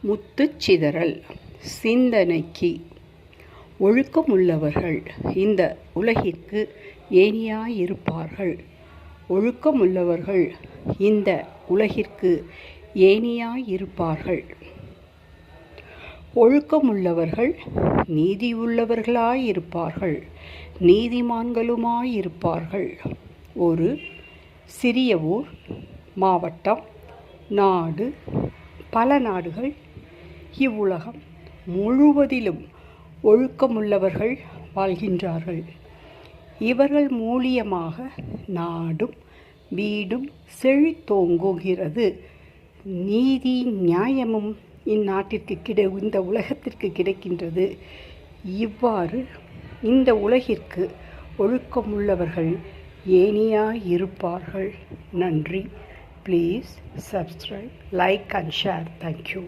முத்துச்சிதறல் சிந்தனைக்கு. ஒழுக்கமுள்ளவர்கள் இந்த உலகிற்கு ஏணியாயிருப்பார்கள். ஒழுக்கமுள்ளவர்கள் இந்த உலகிற்கு ஏணியாயிருப்பார்கள். ஒழுக்கமுள்ளவர்கள் நீதியுள்ளவர்களாயிருப்பார்கள், நீதிமான்களுமாயிருப்பார்கள். ஒரு சிறிய ஊர், மாவட்டம், நாடு, பல நாடுகள், இவ்வுலகம் முழுவதிலும் ஒழுக்கமுள்ளவர்கள் வாழ்கின்றார்கள். இவர்கள் மூலியமாக நாடும் வீடும் செழித்தோங்குகிறது. நீதி நியாயமும் இந்நாட்டிற்கு இந்த உலகத்திற்கு கிடைக்கின்றது. இவ்வாறு இந்த உலகிற்கு ஒழுக்கமுள்ளவர்கள் ஏணியாயிருப்பார்கள். நன்றி. Please subscribe, like and share. Thank you.